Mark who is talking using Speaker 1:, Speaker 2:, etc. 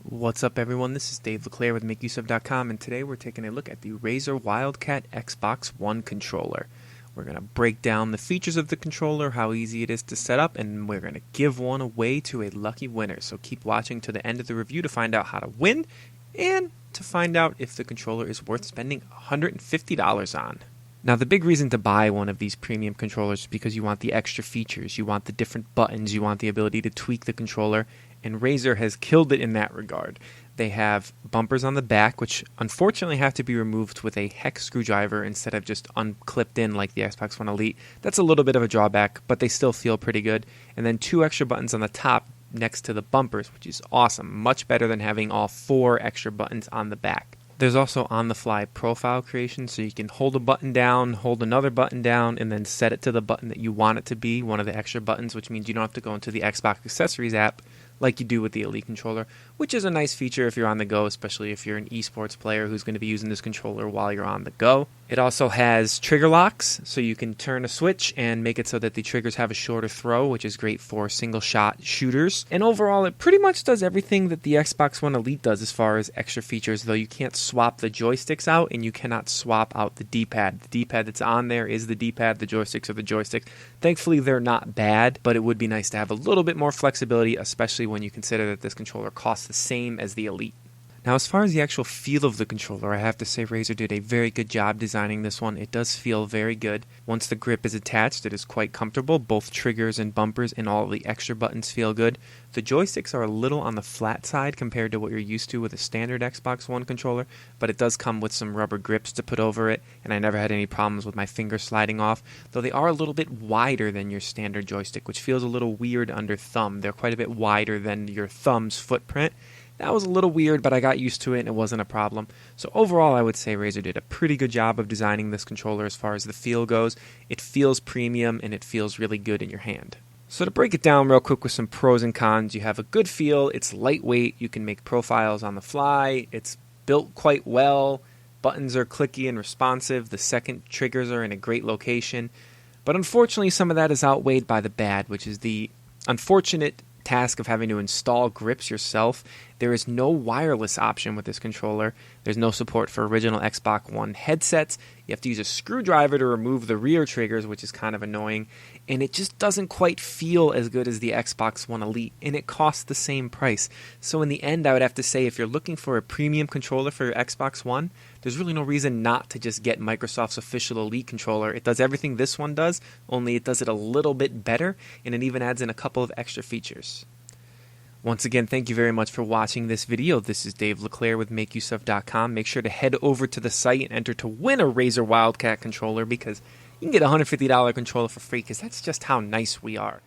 Speaker 1: What's up, everyone? This is Dave LeClaire with MakeUseOf.com, and today we're taking a look at the Razer Wildcat Xbox One controller. We're going to break down the features of the controller, how easy it is to set up, and we're going to give one away to a lucky winner. So keep watching to the end of the review to find out how to win and to find out if the controller is worth spending $150 on. Now, the big reason to buy one of these premium controllers is because you want the extra features, you want the different buttons, you want the ability to tweak the controller, and Razer has killed it in that regard. They have bumpers on the back, which unfortunately have to be removed with a hex screwdriver instead of just unclipped in like the Xbox One Elite. That's a little bit of a drawback, but they still feel pretty good. And then 2 extra buttons on the top next to the bumpers, which is awesome. Much better than having all 4 extra buttons on the back. There's also on-the-fly profile creation, so you can hold a button down, hold another button down, and then set it to the button that you want it to be, one of the extra buttons, which means you don't have to go into the Xbox Accessories app like you do with the Elite controller, which is a nice feature if you're on the go, especially if you're an eSports player who's going to be using this controller while you're on the go. It also has trigger locks, so you can turn a switch and make it so that the triggers have a shorter throw, which is great for single-shot shooters. And overall, it pretty much does everything that the Xbox One Elite does as far as extra features, though you can't swap the joysticks out and you cannot swap out the D-pad. The D-pad that's on there is the D-pad, the joysticks are the joysticks. Thankfully, they're not bad, but it would be nice to have a little bit more flexibility, especially when you consider that this controller costs the same as the Elite. Now, as far as the actual feel of the controller, I have to say Razer did a very good job designing this one. It does feel very good. Once the grip is attached, it is quite comfortable. Both triggers and bumpers and all of the extra buttons feel good. The joysticks are a little on the flat side compared to what you're used to with a standard Xbox One controller, but it does come with some rubber grips to put over it, and I never had any problems with my finger sliding off, though they are a little bit wider than your standard joystick, which feels a little weird under thumb. They're quite a bit wider than your thumb's footprint. That was a little weird, but I got used to it and it wasn't a problem. So overall, I would say Razer did a pretty good job of designing this controller as far as the feel goes. It feels premium and it feels really good in your hand. So to break it down real quick with some pros and cons, you have a good feel, it's lightweight, you can make profiles on the fly, it's built quite well, buttons are clicky and responsive, the second triggers are in a great location. But unfortunately, some of that is outweighed by the bad, which is the unfortunate task of having to install grips yourself. There is no wireless option with this controller. There's no support for original Xbox One headsets. You have to use a screwdriver to remove the rear triggers, which is kind of annoying. And it just doesn't quite feel as good as the Xbox One Elite. And it costs the same price. So in the end, I would have to say if you're looking for a premium controller for your Xbox One, there's really no reason not to just get Microsoft's official Elite controller. It does everything this one does, only it does it a little bit better, and it even adds in a couple of extra features. Once again, thank you very much for watching this video. This is Dave LeClaire with MakeUseOf.com. Make sure to head over to the site and enter to win a Razer Wildcat controller because you can get a $150 controller for free because that's just how nice we are.